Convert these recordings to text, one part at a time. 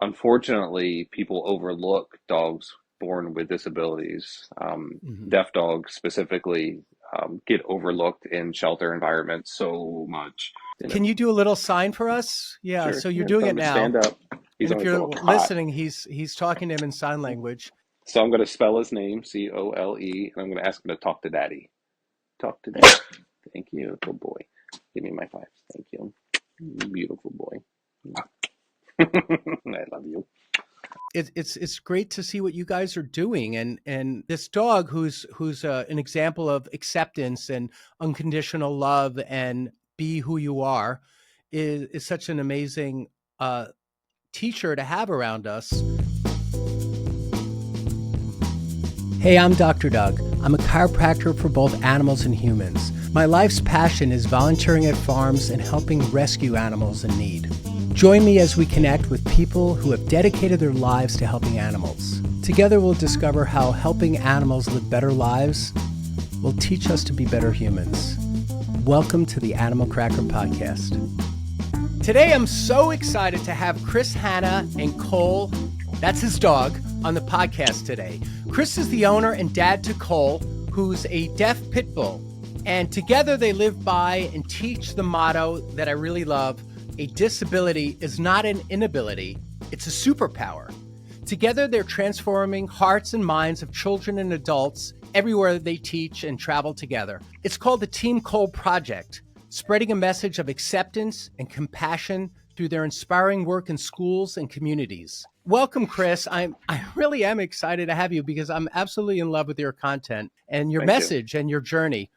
unfortunately, people overlook dogs born with disabilities. Mhm. Deaf dogs specifically get overlooked in shelter environments so much. You know, Can you do a little sign for us? Yeah, sure. so you're Yeah, doing tell it him to stand now. up. He's And if on his you're little cot. listening, he's talking to him in sign language. So I'm going to spell his name, Cole, and I'm going to ask him to talk to Daddy. Talk to Daddy. Thank you, good boy. Give me my five. Thank you. Beautiful boy. I love you. It's great to see what you guys are doing, and this dog who's an example of acceptance and unconditional love and be who you are is such an amazing uh, teacher to have around us. Hey, I'm Dr. Doug. I'm a chiropractor for both animals and humans. My life's passion is volunteering at farms and helping rescue animals in need. Join me as we connect with people who have dedicated their lives to helping animals. Together, we'll discover how helping animals live better lives will teach us to be better humans. Welcome to the Animal Cracker Podcast. Today, I'm so excited to have Chris Hanna and Cole, that's his dog, on the podcast today. Chris is the owner and dad to Cole, who's a deaf pit bull. And together they live by and teach the motto that I really love: a disability is not an inability, it's a superpower. Together they're transforming hearts and minds of children and adults everywhere they teach and travel together. It's called the Team Cole Project, spreading a message of acceptance and compassion through their inspiring work in schools and communities. Welcome, Chris. I really am excited to have you because I'm absolutely in love with your content and your Thank you. message and your journey.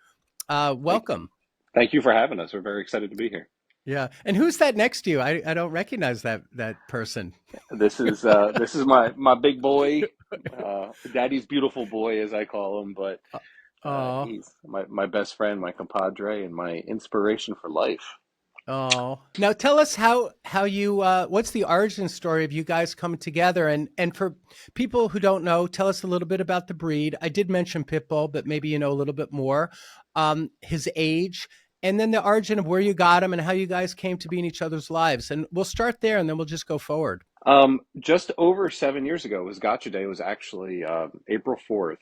Thank, Welcome. thank you for having us. We're very excited to be here. Yeah. And who's that next to you? I don't recognize that person. This is my big boy, Daddy's beautiful boy, as I call him. But Oh, he's my best friend, my compadre, and my inspiration for life. oh. Now tell us how you what's the origin story of you guys coming together, and for people who don't know, tell us a little bit about the breed. I did mention pit bull, but maybe you know a little bit more. His age, and then the origin of where you got him and how you guys came to be in each other's lives. And we'll start there, and then we'll just go forward. Just over 7 years ago was Gotcha Day. It was actually April 4th.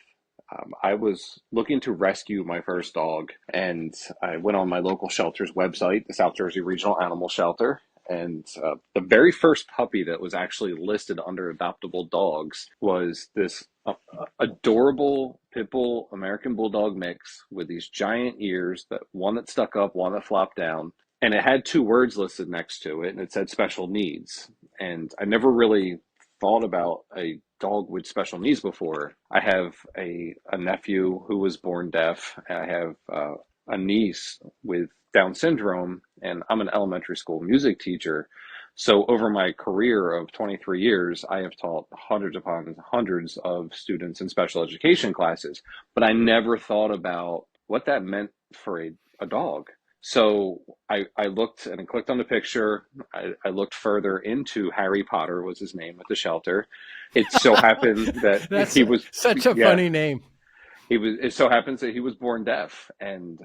I was looking to rescue my first dog, and I went on my local shelter's website, the South Jersey Regional Animal Shelter. And the very first puppy that was actually listed under adoptable dogs was this adorable pit bull American bulldog mix with these giant ears, that one that stuck up, one that flopped down. And it had two words listed next to it, and it said special needs. And I never really thought about a dog with special needs before. I have a nephew who was born deaf. I have a niece with Down syndrome, and I'm an elementary school music teacher. So over my career of 23 years, I have taught hundreds upon hundreds of students in special education classes, but I never thought about what that meant for a dog. So I looked and I clicked on the picture. I looked further into Harry Potter was his name at the shelter. It so happened that That's he was, such a yeah, funny name. it so happens that he was born deaf. And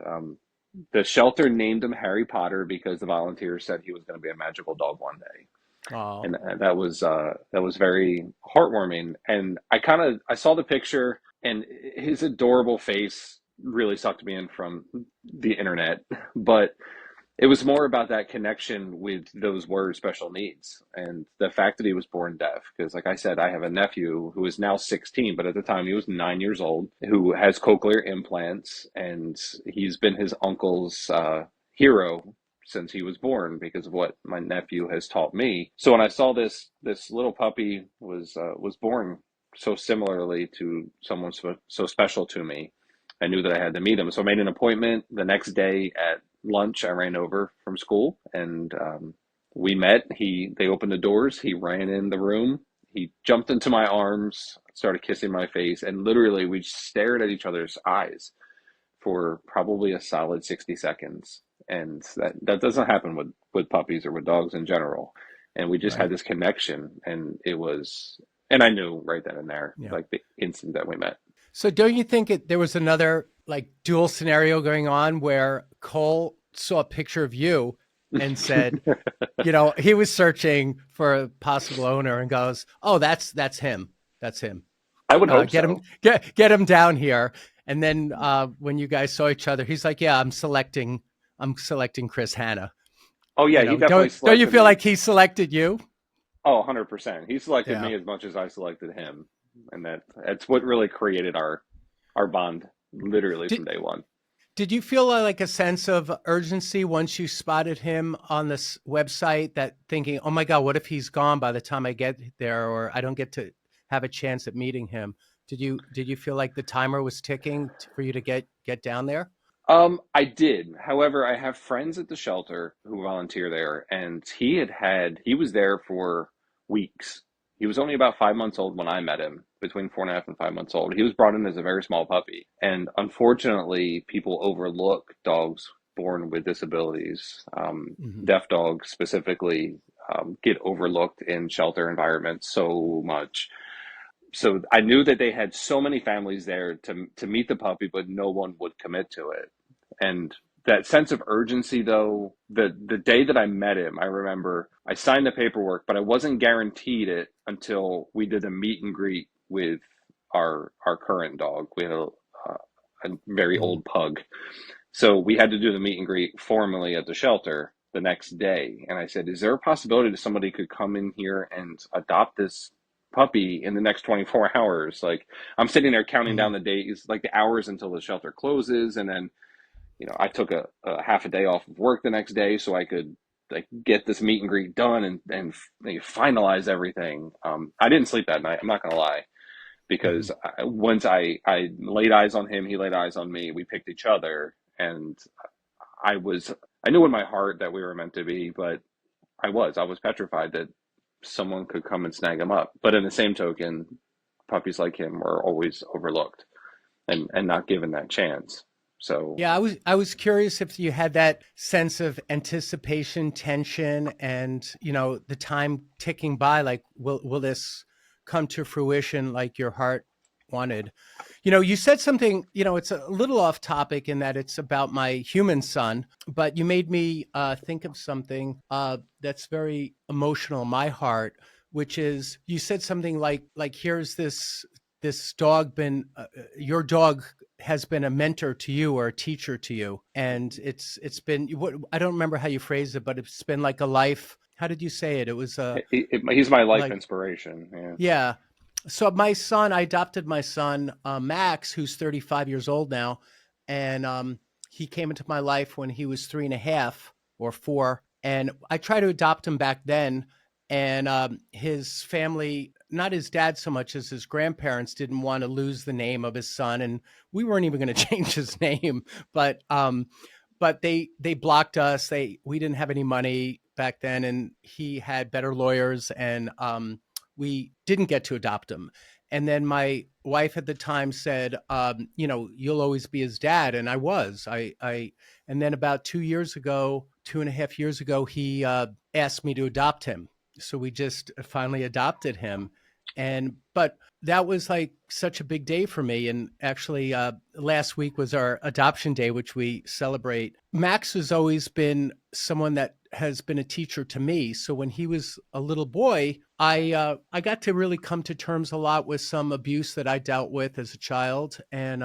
the shelter named him Harry Potter because the volunteers said he was going to be a magical dog one day. Oh, And that was very heartwarming. And I saw the picture, and his adorable face really sucked me in from the internet. But it was more about that connection with those words, special needs, and the fact that he was born deaf. Because, like I said, I have a nephew who is now 16, but at the time he was 9 years old, who has cochlear implants, and he's been his uncle's hero since he was born because of what my nephew has taught me. So when I saw this little puppy was born so similarly to someone so special to me, I knew that I had to meet him. So I made an appointment the next day at lunch. I ran over from school, and we met. They opened the doors. He ran in the room. He jumped into my arms, started kissing my face, and literally we stared at each other's eyes for probably a solid 60 seconds. And that doesn't happen with puppies or with dogs in general. And we just had right. this connection, and and I knew right then and there, Yeah. like the instant that we met. So don't you think there was another like dual scenario going on where Cole saw a picture of you and said, he was searching for a possible owner and goes, "Oh, that's him. That's him. I would hope Get him so. get him down here." And then when you guys saw each other, he's like, "Yeah, I'm selecting Chris Hanna." Oh yeah, he definitely Don't you selected feel me. like he selected you? Oh, 100%. He selected Yeah. me as much as I selected him, and that's what really created our bond, literally Did from day one. Did you feel like a sense of urgency once you spotted him on this website, that thinking, "Oh my God, what if he's gone by the time I get there, or I don't get to have a chance at meeting him?" Did you feel like the timer was ticking for you to get down there? I did. However, I have friends at the shelter who volunteer there, and he was there for weeks. He was only about 5 months old when I met him, between 4.5 and 5 months old. He was brought in as a very small puppy, and unfortunately, people overlook dogs born with disabilities. Hmm. Deaf dogs specifically get overlooked in shelter environments so much. So I knew that they had so many families there to meet the puppy, but no one would commit to it. And that sense of urgency, though, the day that I met him, I remember I signed the paperwork, but I wasn't guaranteed it until we did a meet and greet with our current dog. We had a very Hmm. old pug, so we had to do the meet and greet formally at the shelter the next day. And I said, "Is there a possibility that somebody could come in here and adopt this puppy in the next 24 hours?" Like, I'm sitting there counting Hmm. down the days, like the hours until the shelter closes. And then, I took a half a day off of work the next day so I could like get this meet and greet done and finalize everything. I didn't sleep that night. I'm not gonna lie, Hmm. because once I laid eyes on him, he laid eyes on me. We picked each other, and I was I knew in my heart that we were meant to be, but I was petrified that someone could come and snag him up. But in the same token, puppies like him are always overlooked and not given that chance. So Yeah, I was curious if you had that sense of anticipation, tension, and the time ticking by. Like, will this come to fruition like your heart wanted? You said something. It's a little off topic in that it's about my human son, but you made me think of something that's very emotional in my heart, which is you said something like here's this dog been your dog has been a mentor to you or a teacher to you, and it's been what I don't remember how you phrased it, but it's been like a life. How did you say it? It was he's my life like inspiration. Yeah. yeah. So my son, I adopted my son Max, who's 35 years old now, and he came into my life when he was 3.5 or 4, and I tried to adopt him back then, and his family, not his dad so much as his grandparents, didn't want to lose the name of his son, and we weren't even going to change his name, but they blocked us. We didn't have any money back then, and he had better lawyers, and we didn't get to adopt him. And then my wife at the time said, you'll always be his dad. And I was. And then about 2 years ago, 2.5 years ago, he asked me to adopt him. So we just finally adopted him. But that was like such a big day for me. And actually, last week was our adoption day, which we celebrate. Max has always been someone that has been a teacher to me. So when he was a little boy, I got to really come to terms a lot with some abuse that I dealt with as a child, and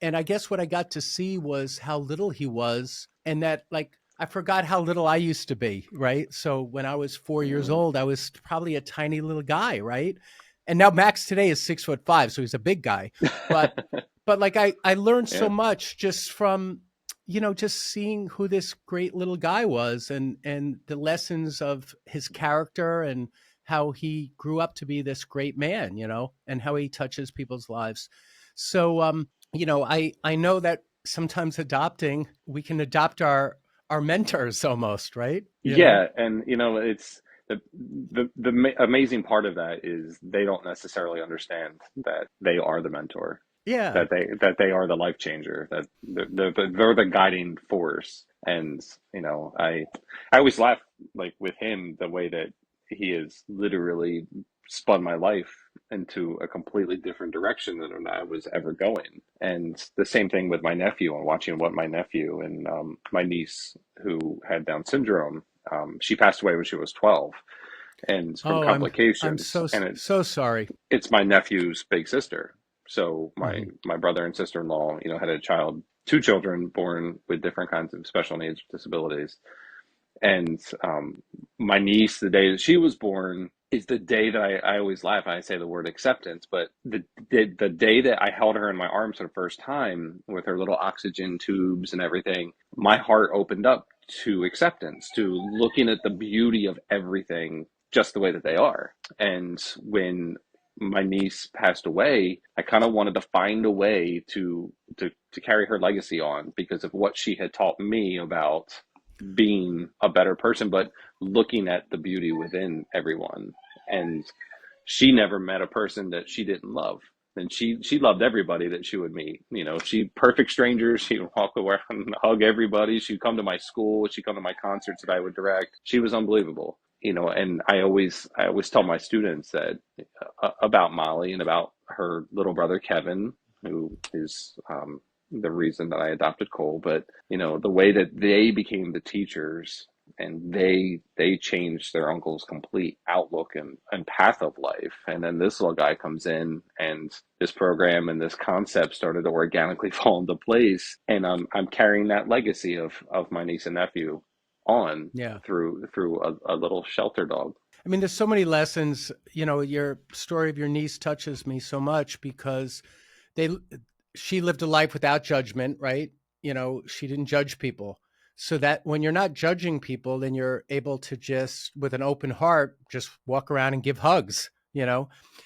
I guess what I got to see was how little he was, and that like I forgot how little I used to be, right? So when I was 4 years Mm. old, I was probably a tiny little guy, right? And now Max today is 6'5", so he's a big guy. But like I learned so Yeah. much just from just seeing who this great little guy was, and the lessons of his character, and how he grew up to be this great man, and how he touches people's lives. So I know that sometimes adopting, we can adopt our mentors almost, right? Yeah, and it's amazing part of that is they don't necessarily understand that they are the mentor, Yeah. that they are the life changer, that they're the guiding force. And I always laugh, like with him, the way that he has literally spun my life into a completely different direction than I was ever going. And the same thing with my nephew and watching what my nephew and my niece who had Down syndrome, she passed away when she was 12 and from Oh, I'm complications. And so sorry. it's my nephew's big sister. So Hmm. my brother and sister-in-law, had a child, two children born with different kinds of special needs disabilities. And my niece, the day that she was born, is the day that I always laugh. I say the word acceptance, but the day that I held her in my arms for the first time with her little oxygen tubes and everything, my heart opened up to acceptance, to looking at the beauty of everything just the way that they are. And when my niece passed away, I kind of wanted to find a way to carry her legacy on because of what she had taught me about being a better person, but looking at the beauty within everyone. And she never met a person that she didn't love. And she loved everybody that she would meet. She perfect strangers. She'd walk around and hug everybody. She'd come to my school. She'd come to my concerts that I would direct. She was unbelievable. And I always tell my students that about Molly and about her little brother Kevin, who is the reason that I adopted Cole. But the way that they became the teachers and they changed their uncle's complete outlook and path of life. And then this little guy comes in, and this program and this concept started to organically fall into place. And I'm carrying that legacy of my niece and nephew on Yeah. through a little shelter dog. I mean, there's so many lessons. Your story of your niece touches me so much because they she lived a life without judgment, right? She didn't judge people. So that when you're not judging people, then you're able to just with an open heart just walk around and give hugs,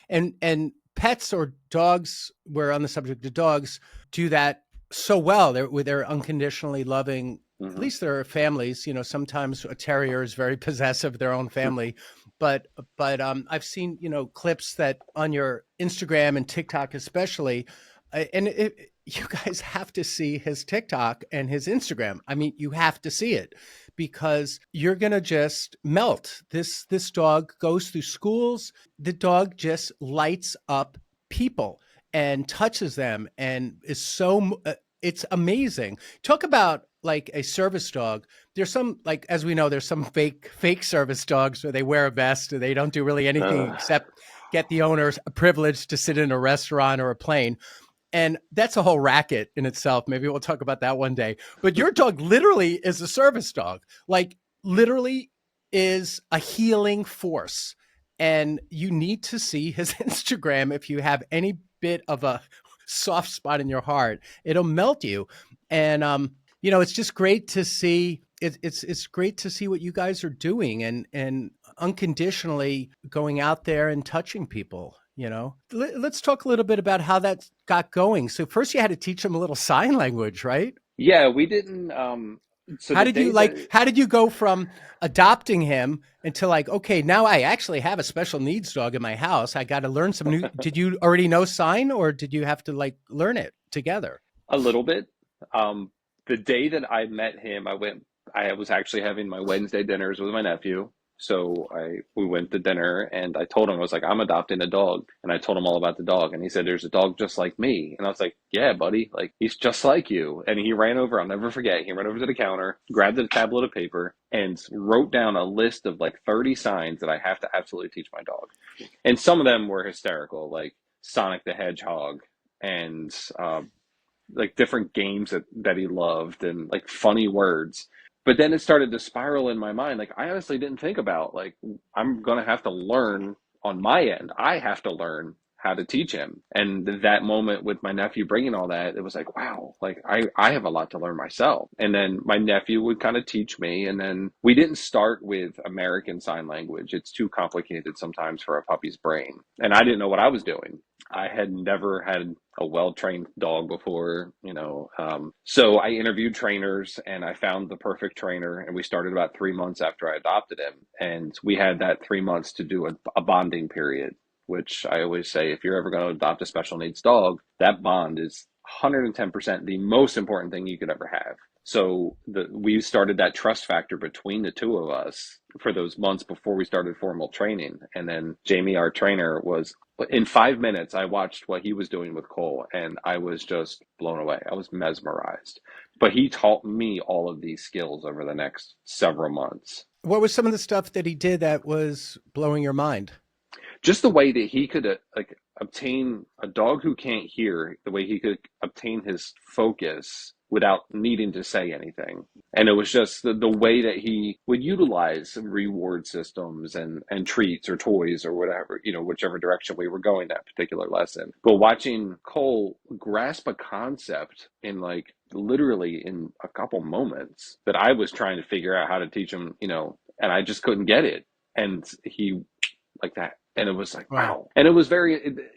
And pets or dogs, we're on the subject of dogs, do that so well. They're unconditionally loving. At Hmm. least there are families, sometimes a terrier is very possessive of their own family, but I've seen clips that on your Instagram and TikTok especially, you guys have to see his TikTok and his Instagram. I mean, you have to see it because you're gonna just melt. This dog goes through schools. The dog just lights up people and touches them and is so. It's amazing. Talk about like a service dog. There's some, like, as we know, there's some fake service dogs where they wear a vest and they don't do really anything Uh, except get the owners a privilege to sit in a restaurant or a plane. And that's a whole racket in itself. Maybe we'll talk about that one day. But your dog literally is a service dog, like literally is a healing force. And you need to see his Instagram if you have any bit of a soft spot in your heart. It'll melt you. And it's just great to see. It's great to see what you guys are doing and unconditionally going out there and touching people. Let's talk a little bit about how that got going. So first, you had to teach them a little sign language, right? yeah, we didn't. So How the did you day like? that How did you go from adopting him into like, okay, now I actually have a special needs dog in my house. I got to learn some new. Did you already know sign, or did you have to like learn it together? a little bit, um, the day that I met him, I was actually having my Wednesday dinners with my nephew. So we went to dinner and I told him, I was like, I'm adopting a dog. And I told him all about the dog. And he said, there's a dog just like me. And I was like, yeah, buddy, like he's just like you. And he ran over, I'll never forget. He ran over to the counter, grabbed a tablet of paper and wrote down a list of like 30 signs that I have to absolutely teach my dog. And some of them were hysterical, like Sonic the Hedgehog and like different games that he loved and like funny words. But then it started to spiral in my mind. Like I honestly didn't think about like I'm gonna have to learn on my end. I have to learn how to teach him. And that moment with my nephew bringing all that, it was like, wow, like I have a lot to learn myself. And then my nephew would kind of teach me. And then we didn't start with American Sign Language. It's too complicated sometimes for a puppy's brain. And I didn't know what I was doing. I had never had a well-trained dog before, so I interviewed trainers and I found the perfect trainer. And we started about 3 months after I adopted him. And we had that 3 months to do a bonding period, which I always say, if you're ever going to adopt a special needs dog, that bond is 110% the most important thing you could ever have. So we started that trust factor between the two of us for those months before we started formal training. And then Jamie, our trainer, was in 5 minutes. I watched what he was doing with Cole, and I was just blown away. I was mesmerized. But he taught me all of these skills over the next several months. What was some of the stuff that he did that was blowing your mind? Just the way that he could like obtain a dog who can't hear, the way he could obtain his focus without needing to say anything. And it was just the way that he would utilize reward systems and treats or toys or whatever, whichever direction we were going that particular lesson. But watching Cole grasp a concept in like literally in a couple moments that I was trying to figure out how to teach him, and I just couldn't get it. And he like that. And it was like, Wow. wow. And it was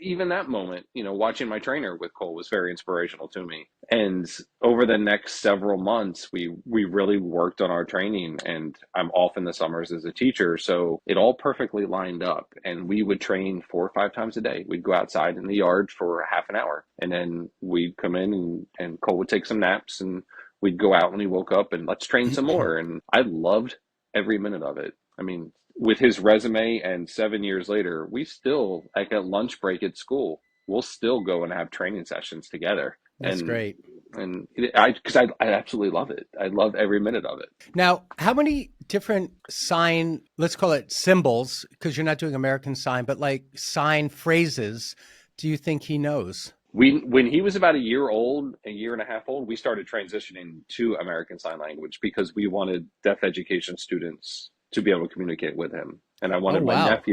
even that moment, watching my trainer with Cole was very inspirational to me. And over the next several months, we really worked on our training, and I'm off in the summers as a teacher. So it all perfectly lined up, and we would train 4 or 5 times a day. We'd go outside in the yard for half an hour, and then we'd come in and Cole would take some naps, and we'd go out when he woke up and let's train some more. And I loved every minute of it. I mean, with his resume and 7 years later, we still, like at lunch break at school, we'll still go and have training sessions together. That's great. Because I absolutely love it. I love every minute of it. Now, how many different sign, let's call it symbols, because you're not doing American Sign, but like sign phrases, do you think he knows? When he was about a year old, a year and a half old, we started transitioning to American Sign Language because we wanted deaf education students to be able to communicate with him. And I Oh, wanted wow.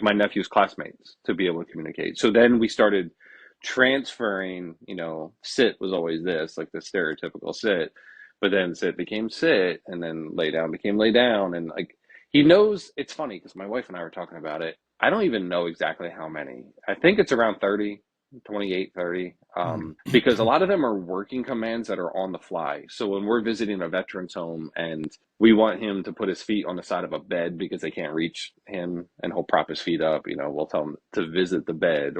my nephew's classmates to be able to communicate. So then we started transferring, sit was always this, like the stereotypical sit, but then sit became sit, and then lay down became lay down. And like he knows, it's funny because my wife and I were talking about it. I don't even know exactly how many. I think it's around 30, 28, 30, Mm. because a lot of them are working commands that are on the fly. So when we're visiting a veteran's home and we want him to put his feet on the side of a bed because they can't reach him, and he'll prop his feet up, we'll tell him to visit the bed,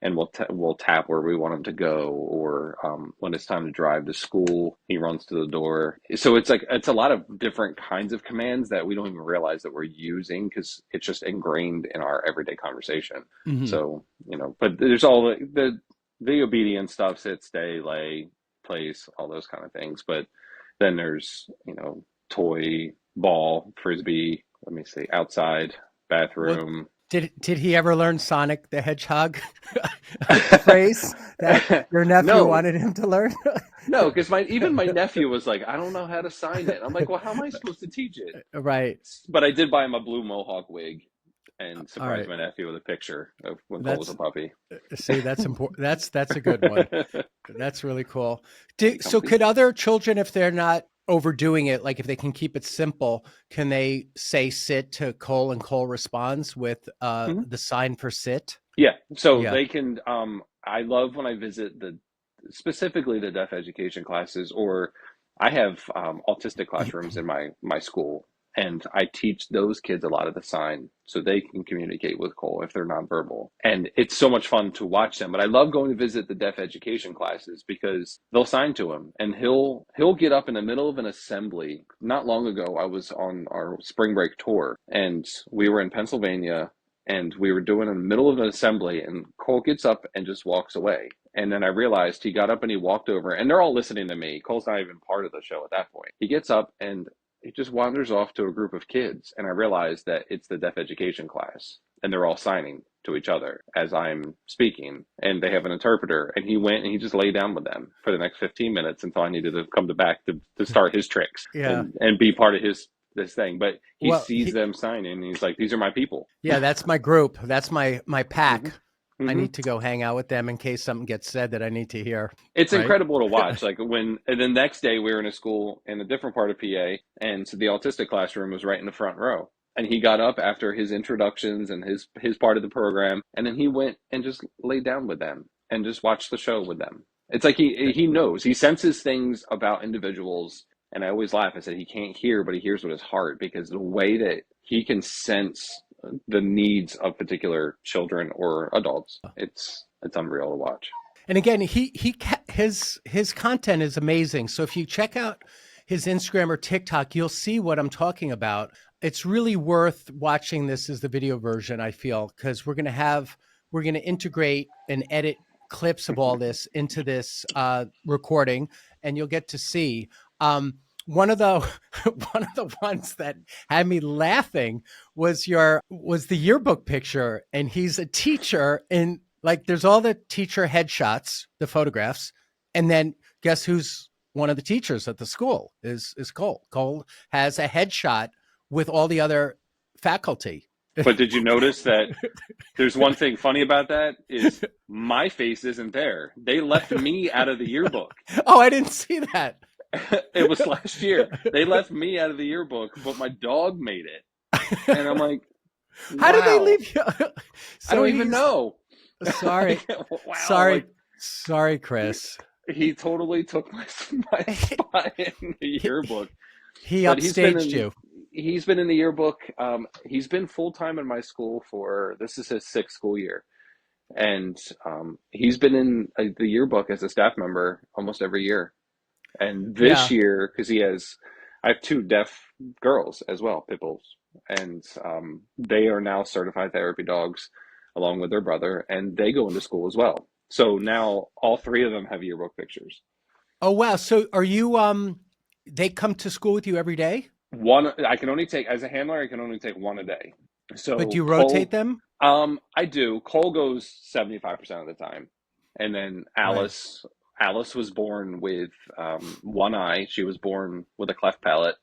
and we'll tap where we want him to go, or when it's time to drive to school, he runs to the door. So it's a lot of different kinds of commands that we don't even realize that we're using because it's just ingrained in our everyday conversation. Hmm. So but there's all the obedience stuff: sit, stay, lay, place, all those kind of things. But then there's toy, ball, frisbee. Let me see, outside, Well, bathroom. did he ever learn Sonic the Hedgehog phrase that your nephew No, wanted him to learn? no, because even my nephew was like, I don't know how to sign it. I'm like, well, how am I supposed to teach it? Right. But I did buy him a blue mohawk wig and All surprised right. my nephew with a picture of when Cole was a That's puppy. see, that's important. That's a good one. That's really cool. So Comfy. could other children, if they're not overdoing it, like if they can keep it simple, can they say sit to Cole and Cole responds with Mhm. the sign for sit? Yeah, so Yeah. they can. I love when I visit specifically the deaf education classes, or I have autistic classrooms in my school, and I teach those kids a lot of the sign so they can communicate with Cole if they're nonverbal. And it's so much fun to watch them. But I love going to visit the deaf education classes because they'll sign to him, and he'll get up in the middle of an assembly. Not long ago, I was on our spring break tour, and we were in Pennsylvania, and we were doing in the middle of an assembly, and Cole gets up and just walks away. And then I realized he got up and he walked over, and they're all listening to me. Cole's not even part of the show at that point. He gets up and he just wanders off to a group of kids, and I realized that it's the deaf education class, and they're all signing to each other as I'm speaking, and they have an interpreter. And he went and he just lay down with them for the next 15 minutes until I needed to come back to start his tricks Yeah. and be part of this thing. But he Well, sees them signing, and he's like, "These are my people." yeah, that's my group. That's my hmm pack. I hmm need to go hang out with them in case something gets said that I need to hear. It's Right. incredible to watch. Like and the next day we were in a school in a different part of PA, and so the autistic classroom was right in the front row. And he got up after his introductions and his part of the program, and then he went and just laid down with them and just watched the show with them. It's like he knows, he senses things about individuals. And I always laugh. I said he can't hear, but he hears with his heart, because the way that he can sense the needs of particular children or adults, it's unreal to watch. And again, his content is amazing. So if you check out his Instagram or TikTok, you'll see what I'm talking about. It's really worth watching this as the video version, I feel, because we're going to integrate and edit clips of all this into this recording, and you'll get to see. One of the one of the ones that had me laughing was the yearbook picture, and he's a teacher, and like there's all the teacher headshots, the photographs, and then guess who's one of the teachers at the school is Cole. Cole has a headshot with all the other faculty. But did you notice that there's one thing funny about that is my face isn't there. They left me out of the yearbook. Oh, I didn't see that. It was last year. They left me out of the yearbook, but my dog made it. And I'm like, How did they wow. leave you? I don't even know. Sorry. Wow. Sorry. Like, Sorry, Chris. he totally took my spot in the yearbook. He But upstaged you. he's been in the yearbook. He's been full time in my school for this is his sixth school year, and he's been in the yearbook as a staff member almost every year. And this Yeah. year, because I have two deaf girls as well, pit bulls, and they are now certified therapy dogs, along with their brother, and they go into school as well. So now all three of them have yearbook pictures. Oh wow. So are you they come to school with you every day? One, I can only take as a handler, I can only take one a day. But do So you rotate Cole, them? I do. Cole goes 75% of the time, and then Right. Alice was born with one eye. She was born with a cleft palate,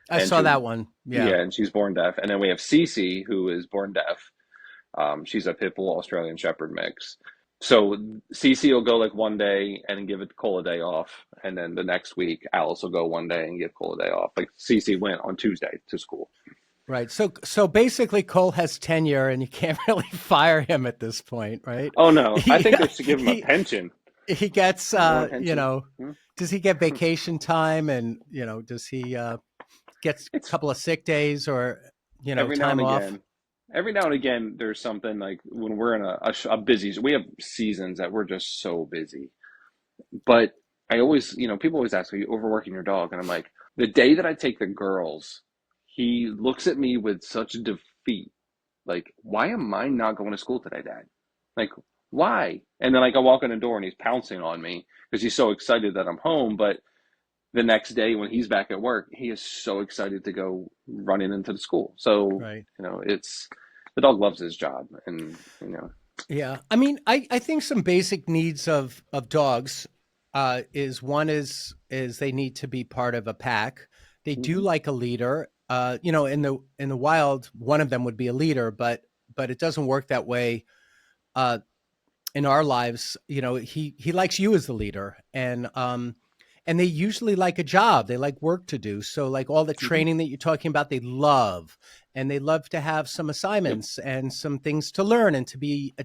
I and saw that one. Yeah. yeah, and she's born deaf. And then we have Cece, who is born deaf. She's a pit bull Australian Shepherd mix. So Cece will go like one day and give it Cole a day off, and then the next week Alice will go one day and give Cole a day off. Like Cece went on Tuesday to school. Right. So basically Cole has tenure and you can't really fire him at this point, right? Oh no, I He think they should give him a he pension. he gets You want a pension? Hmm? does he get vacation time, and does he get a It's couple of sick days, or every now and time off? again. Every now and again, there's something like when we're in a busy. We have seasons that we're just so busy. But I always, people always ask me, "You overworking your dog?" And I'm like, the day that I take the girls, he looks at me with such defeat. Like, why am I not going to school today, Dad? Like, why? And then like I walk in the door and he's pouncing on me because he's so excited that I'm home. But the next day when he's back at work, he is so excited to go running into the school. So, Right. it's the dog loves his job and Yeah. I mean, I think some basic needs of dogs is one is they need to be part of a pack. They do mhm, like a leader. In the wild, one of them would be a leader, but it doesn't work that way uh, in our lives. He likes you as the leader, and they usually like a job. They like work to do. So like all the mhm, training that you're talking about, they love, and they love to have some yep. assignments and some things to learn and to be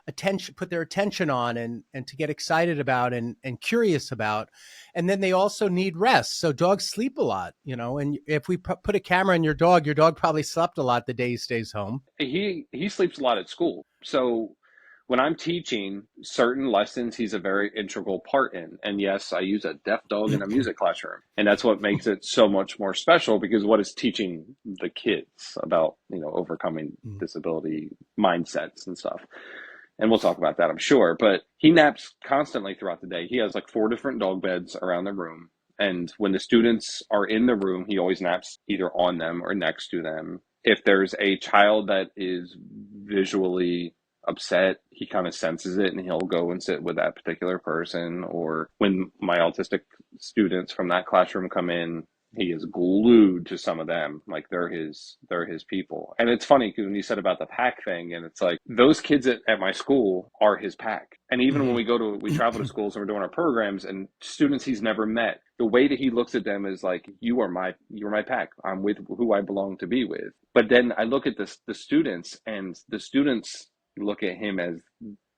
attention, put their attention on, and to get excited about and curious about. And then they also need rest. So dogs sleep a lot, and if we put a camera on your dog probably slept a lot the day he stays home. He sleeps a lot at school. So when I'm teaching certain lessons, he's a very integral part in. And yes, I use a deaf dog in a music classroom. And that's what makes it so much more special because what is teaching the kids about, overcoming disability mindsets and stuff. And we'll talk about that, I'm sure. But he naps constantly throughout the day. He has like four different dog beds around the room. And when the students are in the room, he always naps either on them or next to them. If there's a child that is visually upset, he kind of senses it and he'll go and sit with that particular person. Or when my autistic students from that classroom come in, he is glued to some of them, like they're his people. And it's funny because when you said about the pack thing, and it's like those kids at my school are his pack. And even when Mhm. we travel to schools and we're doing our programs and students he's never met, the way that he looks at them is like, you're my pack, I'm with who I belong to be with. But then I look at the students, and the students look at him as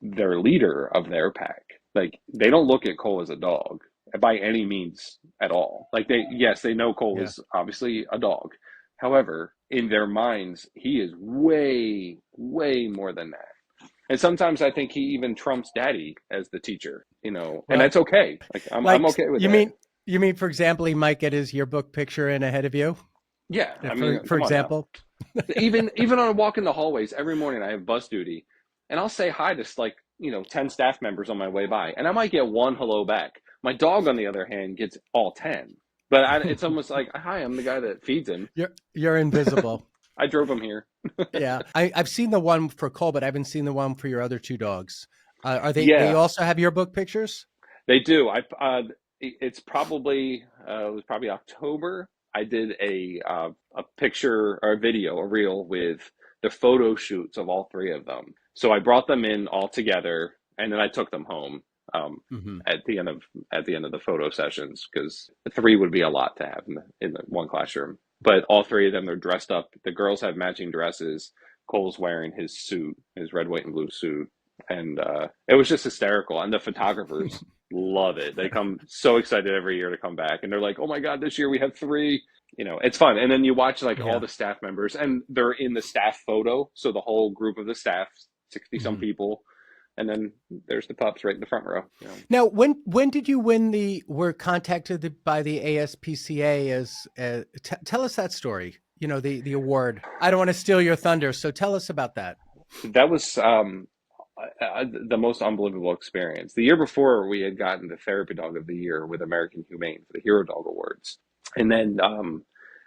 their leader of their pack. Like they don't look at Cole as a dog by any means at all. Like they know Cole Yeah. is obviously a dog. However, in their minds, he is way, way more than that. And sometimes I think he even trumps daddy as the teacher, and Well, that's okay. Like I'm like okay with you that. mean you mean for example, he might get his yearbook picture in ahead of you. Yeah, I mean, For come on now. example. Even on a walk in the hallways every morning, I have bus duty, and I'll say hi to like 10 staff members on my way by, and I might get one hello back. My dog, on the other hand, gets all 10. But it's almost like, hi, I'm the guy that feeds him. You're invisible. I drove him here. Yeah, I've seen the one for Cole, but I haven't seen the one for your other two dogs. Are they Yeah, also have yearbook pictures? they do. It's probably it was probably October. I did a picture or a video, a reel with the photo shoots of all three of them. So I brought them in all together, and then I took them home um, Hmm. at the end of the photo sessions, because three would be a lot to have in the one classroom. But all three of them, they're dressed up. The girls have matching dresses. Cole's wearing his suit, his red, white, and blue suit, and it was just hysterical. And the photographers love it. They come so excited every year to come back, and they're like, "Oh my god, this year we have three." It's fun. And then you watch like all Yeah. the staff members, and they're in the staff photo, so the whole group of the staff, 60 some Hmm. people, and then there's the pups right in the front row. Now, when did you win were contacted by the ASPCA as tell us that story. The award. I don't want to steal your thunder, so tell us about that. That was the most unbelievable experience. The year before, we had gotten the Therapy Dog of the Year with American Humane for the Hero Dog Awards. And then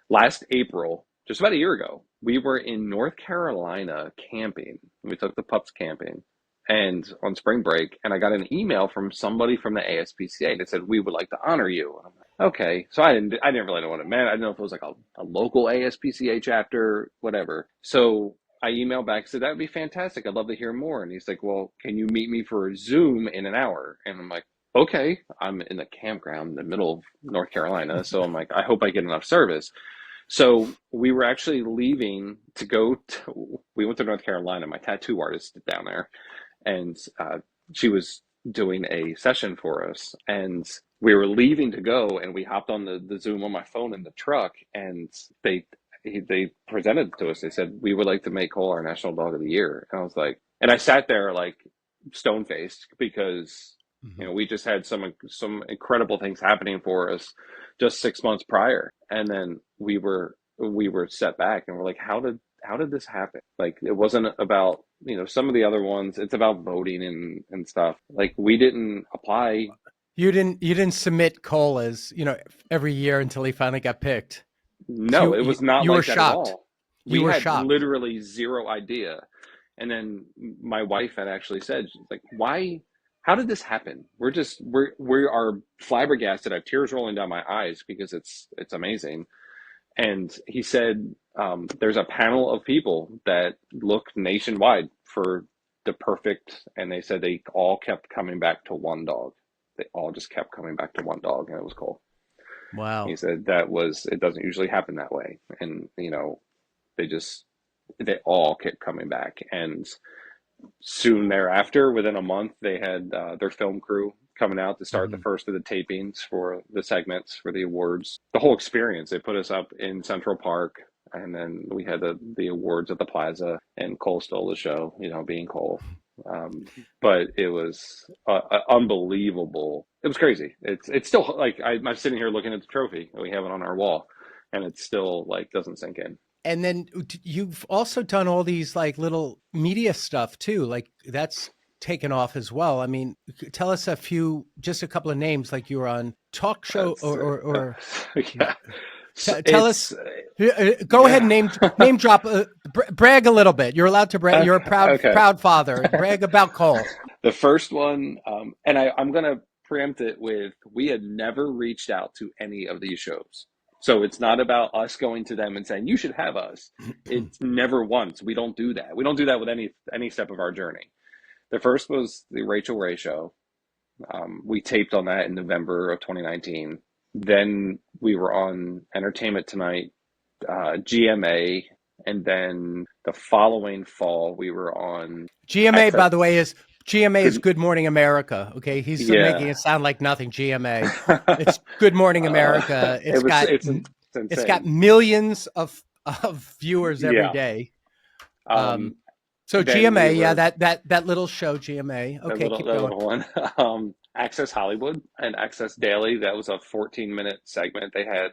last April, just about a year ago, we were in North Carolina camping. We took the pups camping and on spring break, and I got an email from somebody from the ASPCA that said, we would like to honor you. And I'm like, okay. So I didn't really know what it meant. I didn't know if it was like a local ASPCA chapter, whatever. So I emailed back and said, that would be fantastic. I'd love to hear more. And he's like, well, can you meet me for a Zoom in an hour? And I'm like, okay. I'm in the campground in the middle of North Carolina. So I'm like, I hope I get enough service. So we were actually leaving to we went to North Carolina. My tattoo artist is down there, and she was doing a session for us. And we were leaving to go, and we hopped on the Zoom on my phone in the truck, and they presented it to us. They said, we would like to make Cole our National Dog of the Year. And I was like, and I sat there like stone faced, because Hmm. we just had some incredible things happening for us just 6 months prior, and then we were set back, and we're like, how did this happen? Like, it wasn't about some of the other ones. It's about voting and stuff. Like, we didn't apply. You didn't submit Cole as every year until he finally got picked. So No, it was not you were like that at shocked. all. You We were had shocked. literally zero idea. And then my wife had actually said, she's like, why, how did this happen? We are flabbergasted. I have tears rolling down my eyes because it's amazing. And he said, there's a panel of people that look nationwide for the perfect, and they said they all kept coming back to one dog. They all just kept coming back to one dog, and it was Cole. He Wow. said it doesn't usually happen that way. And, they just, they all kept coming back. And soon thereafter, within a month, they had their film crew coming out to start the Hmm. first of the tapings for the segments for the awards. The whole experience, they put us up in Central Park, and then we had the awards at the plaza, and Cole stole the show, being Cole. But it was unbelievable. It was crazy. It's still like, I'm sitting here looking at the trophy, and we have it on our wall, and it still like doesn't sink in. And then you've also done all these like little media stuff too. Like that's taken off as well. I mean, tell us just a couple of names. Like you were on talk show It's or yeah. So tell us. Go ahead and yeah. name drop. Brag a little bit. You're allowed to brag. You're a Okay. proud father. Brag about Cole. The first one, and I'm going to preempt it with, we had never reached out to any of these shows. So it's not about us going to them and saying, you should have us. It's never once. We don't do that. We don't do that with any step of our journey. The first was the Rachel Ray show. We taped on that in November of 2019. Then we were on Entertainment Tonight, GMA, and then the following fall we were on GMA, by XF. the way, is GMA is Good, Good Morning America. Okay, he's making yeah. it sound like nothing. GMA, it's Good Morning America. It was it's It's got insane. millions of viewers every Yeah. day. Um, Um, So Then we GMA, yeah, were that little show GMA. that Okay, keep going. little one. Access Hollywood and Access Daily. That was a 14-minute segment. They had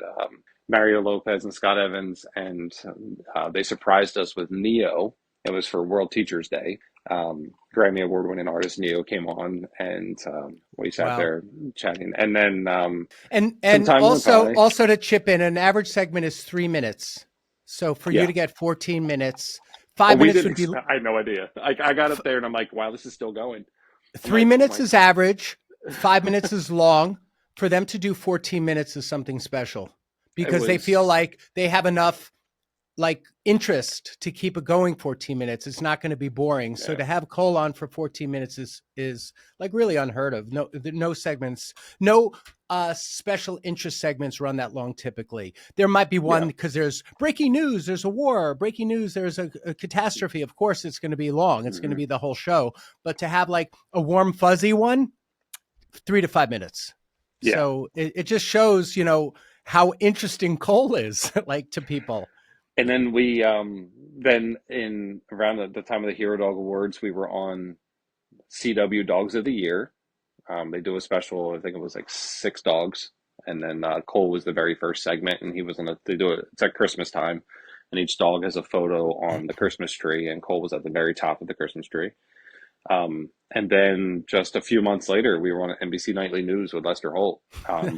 Mario Lopez and Scott Evans, and they surprised us with Neo. It was for World Teachers Day. Grammy Award-winning artist Neo came on, and we sat Wow. there chatting. And then some And time went also by. also to chip in, an average segment is 3 minutes. So for you Yeah. to get 14 minutes, Oh, five we minutes didn't. would be I had no idea. I got up there and I'm like, wow, this is still going. I'm three like, oh minutes my. is average, 5 minutes is long. For them to do 14 minutes is something special It because they feel was. like they have enough like interest to keep it going 14 minutes. It's not going to be boring. So Yeah. to have Cole on for 14 minutes is like really unheard of. No segments, no special interest segments run that long typically. There might be one Yeah. because there's breaking news, there's a war, breaking news, there's a catastrophe. Of course it's going to be long. It's going to Hmm. be the whole show. But to have like a warm fuzzy one, 3 to 5 minutes. Yeah. So it just shows, how interesting Cole is like to people. And then we then in around the time of the Hero Dog Awards, we were on CW Dogs of the Year. They do a special. I think it was like six dogs, and then Cole was the very first segment, and he was on. They do it. It's at Christmas time, and each dog has a photo on the Christmas tree, and Cole was at the very top of the Christmas tree. And then just a few months later, we were on NBC Nightly News with Lester Holt.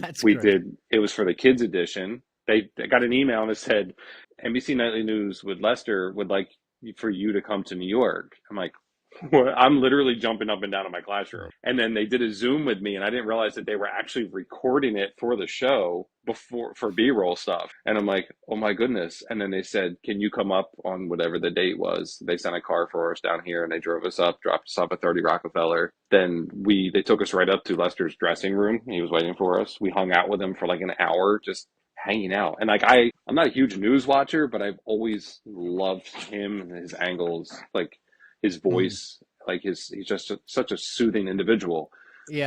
That's We great. did. It was for the kids edition. They got an email and it said, "NBC Nightly News with Lester would like for you to come to New York." I'm like, "What?" I'm literally jumping up and down in my classroom. And then they did a Zoom with me, and I didn't realize that they were actually recording it for the show before for B-roll stuff. And I'm like, "Oh my goodness!" And then they said, "Can you come up on whatever the date was?" They sent a car for us down here, and they drove us up, dropped us off at 30 Rockefeller. Then they took us right up to Lester's dressing room. He was waiting for us. We hung out with him for like an hour, just hanging out. And like I'm not a huge news watcher, but I've always loved him and his angles, like his Mm. voice, like he's just such a soothing individual.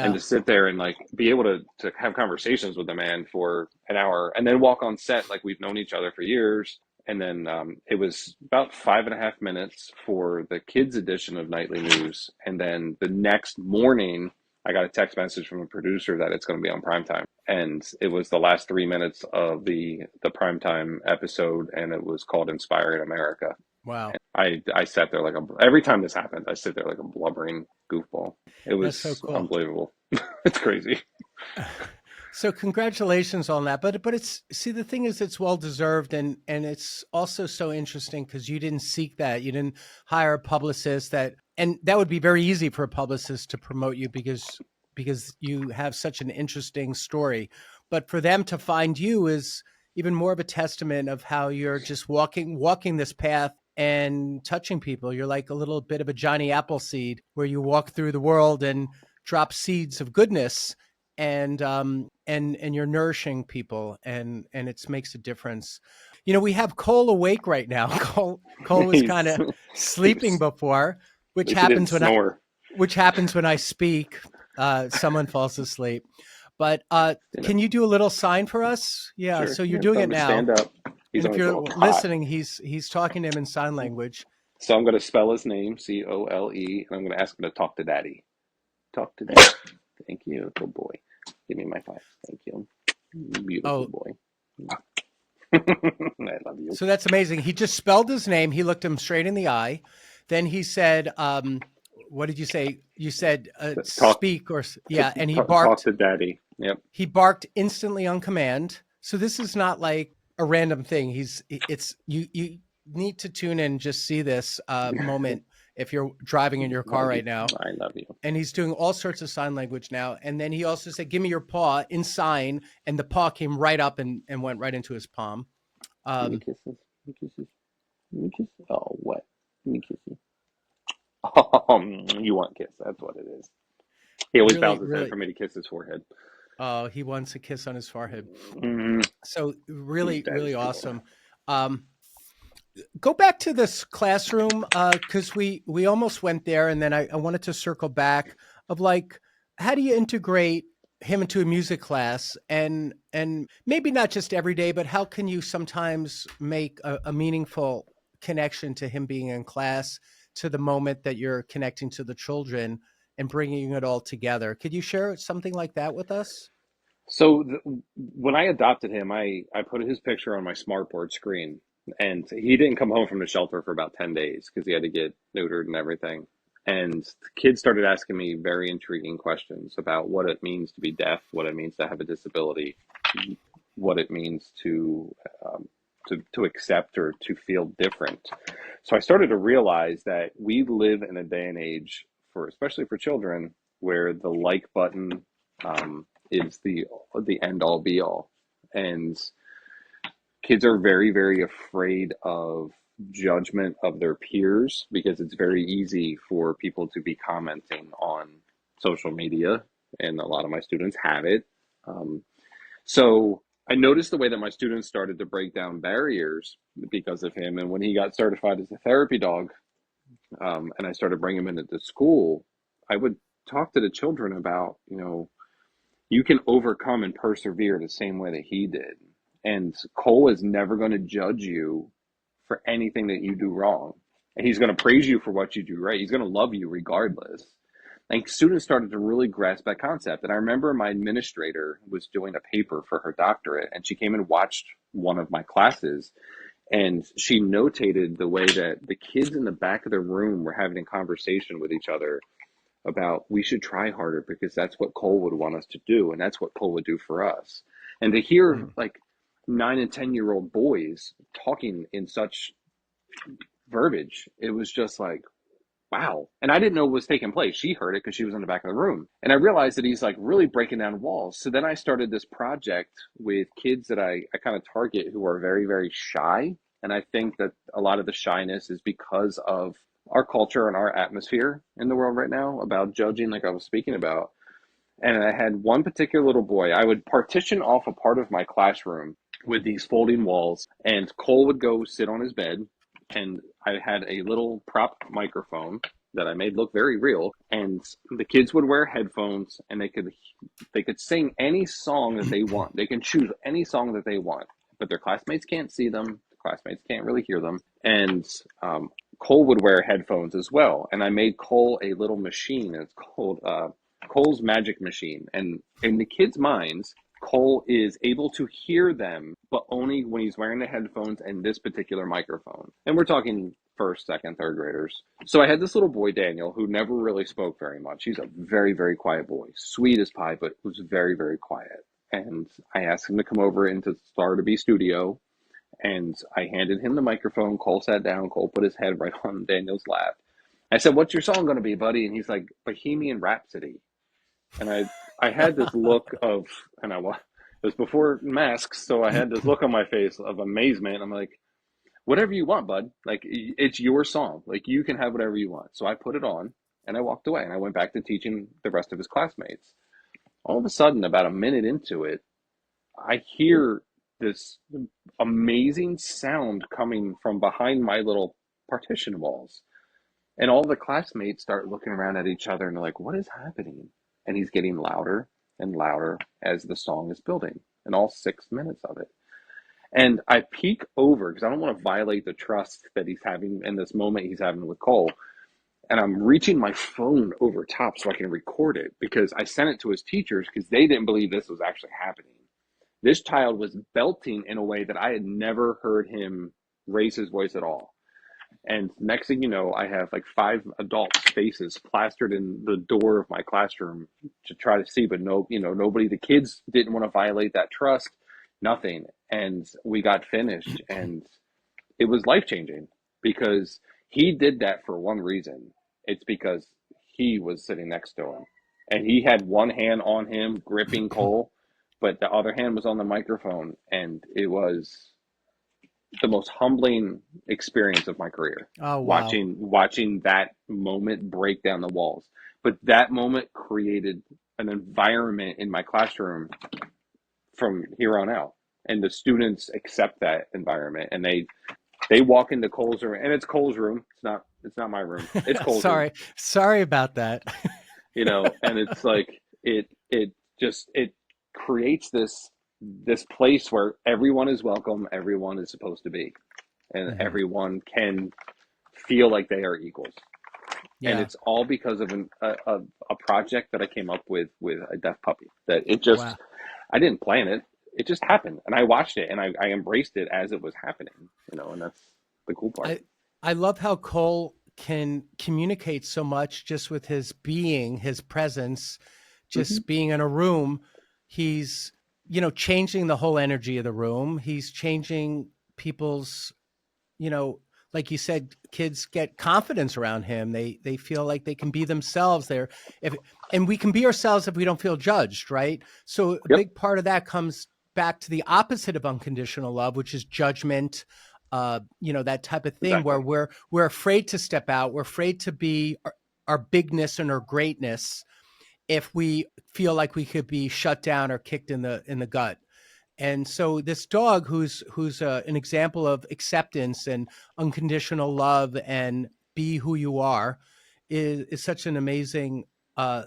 And Yeah, to sit there and like be able to have conversations with the man for an hour and then walk on set like we've known each other for years. And then it was about 5.5 minutes for the kids edition of Nightly News. And then the next morning, I got a text message from a producer that it's going to be on primetime. And it was the last 3 minutes of the primetime episode, and it was called Inspiring America. wow, I sat there like every time this happens, I sit there like a blubbering goofball. It that's so was cool. unbelievable. It's crazy. So congratulations on that. But it's see the thing is it's well deserved and it's also so interesting because you didn't seek that. You didn't hire a publicist and that would be very easy for a publicist to promote you because you have such an interesting story. But for them to find you is even more of a testament of how you're just walking this path and touching people. You're like a little bit of a Johnny Appleseed where you walk through the world and drop seeds of goodness and you're nourishing people and it makes a difference. We have Cole awake right now. Cole was kind He's of he sleeping was, before, at least he didn't snore. which happens when I speak. Someone falls asleep. But You know, can you do a little sign for us? Yeah, sure. so you're Yeah, doing tell it him to now. stand up. He's And on if his you're little cot. listening, he's talking to him in sign language. So I'm going to spell his name, Cole, and I'm going to ask him to talk to Daddy. Talk to Daddy. Thank you, good boy. Give me my five. Thank you, beautiful Oh, boy. I love you. so that's amazing. He just spelled his name. He looked him straight in the eye. Then he said, "What did you say? You said Talk speak or to yeah." And talk to Daddy. Yep. he barked instantly on command. So this is not like a random thing. It's you need to tune in and just see this moment if you're driving in your car Love you. right now. I love you. And he's doing all sorts of sign language now. And then he also said, "Give me your paw" in sign, and the paw came right up and went right into his palm. Give me Um, kisses. Give me kisses. Give me kisses. Oh, what? Give me kisses. Oh, you want a kiss? That's what it is. He always really, bows his head really, for me to kiss his forehead. he wants a kiss on his forehead. Mm, So really, really Daddy's too boy. awesome. Um, Go back to this classroom because we almost went there, and then I wanted to circle back of like how do you integrate him into a music class and maybe not just every day, but how can you sometimes make a meaningful connection to him being in class to the moment that you're connecting to the children and bringing it all together. Could you share something like that with us? So when I adopted him, I put his picture on my smartboard screen, and he didn't come home from the shelter for about 10 days because he had to get neutered and everything. And the kids started asking me very intriguing questions about what it means to be deaf, what it means to have a disability, what it means um, to accept or to feel different. So I started to realize that we live in a day and age for, especially for children, where the like button is the end all be all, and kids are very very afraid of judgment of their peers because it's very easy for people to be commenting on social media, and a lot of my students have it. Um, so I noticed the way that my students started to break down barriers because of him. And when he got certified as a therapy dog, and I started bringing him into school, I would talk to the children about, you can overcome and persevere the same way that he did. And Cole is never going to judge you for anything that you do wrong. And he's going to praise you for what you do right. He's going to love you regardless. And students started to really grasp that concept. And I remember my administrator was doing a paper for her doctorate, and she came and watched one of my classes. And she notated the way that the kids in the back of the room were having a conversation with each other about we should try harder because that's what Cole would want us to do, and that's what Cole would do for us. And to hear Mhm. like 9 and 10-year-old boys talking in such verbiage, it was just like, wow. And I didn't know what was taking place. She heard it because she was in the back of the room. And I realized that he's like really breaking down walls. So then I started this project with kids that I kind of target who are very, very shy. And I think that a lot of the shyness is because of our culture and our atmosphere in the world right now about judging, like I was speaking about. And I had one particular little boy. I would partition off a part of my classroom with these folding walls, and Cole would go sit on his bed. And I had a little prop microphone that I made look very real. And the kids would wear headphones, and they could sing any song that they want. They can choose any song that they want, but their classmates can't see them. The classmates can't really hear them. And Cole would wear headphones as well. And I made Cole a little machine. It's called Cole's Magic Machine. And in the kids' minds, Cole is able to hear them, but only when he's wearing the headphones and this particular microphone. And we're talking first, second, third graders. So I had this little boy, Daniel, who never really spoke very much. He's a very, very quiet boy, sweet as pie, but was very, very quiet. And I asked him to come over into Star to Be Studio, and I handed him the microphone. Cole sat down. Cole put his head right on Daniel's lap. I said, "What's your song going to be, buddy?" And he's like, "Bohemian Rhapsody." And I had this look of, and it was before masks, so I had this look on my face of amazement. I'm like, whatever you want, bud. Like, it's your song. Like, you can have whatever you want. So I put it on, and I walked away, and I went back to teaching the rest of his classmates. All of a sudden, about a minute into it, I hear this amazing sound coming from behind my little partition walls. And all the classmates start looking around at each other and they're like, what is happening? And he's getting louder and louder as the song is building, and all 6 minutes of it. And I peek over because I don't want to violate the trust that he's having in this moment he's having with Cole. And I'm reaching my phone over top so I can record it because I sent it to his teachers because they didn't believe this was actually happening. This child was belting in a way that I had never heard him raise his voice at all. And next thing you know, I have like 5 adult faces plastered in the door of my classroom to try to see, but no, nobody, the kids didn't want to violate that trust, nothing. And we got finished, and it was life changing because he did that for one reason. It's because he was sitting next to him, and he had one hand on him gripping Cole, but the other hand was on the microphone, and it was the most humbling experience of my career, Oh, wow. watching that moment break down the walls. But that moment created an environment in my classroom from here on out, and the students accept that environment, and they walk into Cole's room, and it's Cole's room. It's not my room. It's Cole's room. Sorry about that. And it's like it creates this place where everyone is welcome, everyone is supposed to be, and Mhm. everyone can feel like they are equals. And Yeah. it's all because of a project that I came up with a deaf puppy. That it Wow. just, I didn't plan it. It just happened, and I watched it, and I embraced it as it was happening. And that's the cool part. I I love how Cole can communicate so much just with his being, his presence, Hmm. just being in a room. He's, changing the whole energy of the room. He's changing people's, you know, like you said, kids get confidence around him. They feel like they can be themselves. If and we can be ourselves if we don't feel judged, right? So a Yep, big part of that comes back to the opposite of unconditional love, which is judgment. That type of thing where exactly. we're afraid to step out. We're afraid to be our bigness and our greatness if we feel like we could be shut down or kicked in the gut. And so this dog, who's an example of acceptance and unconditional love and be who you are, is such an amazing uh,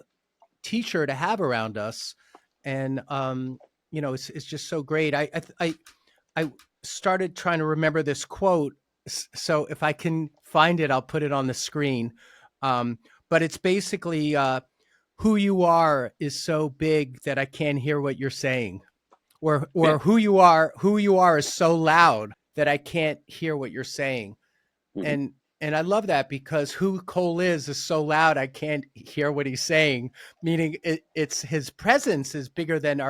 teacher to have around us. And it's just so great. I started trying to remember this quote, so if I can find it, I'll put it on the screen. Um, but it's basically, who you are is so big that I can't hear what you're saying, or Yeah. who you are is so loud that I can't hear what you're saying. Hmm. And I love that, because who Cole is so loud I can't hear what he's saying, meaning it's his presence is bigger than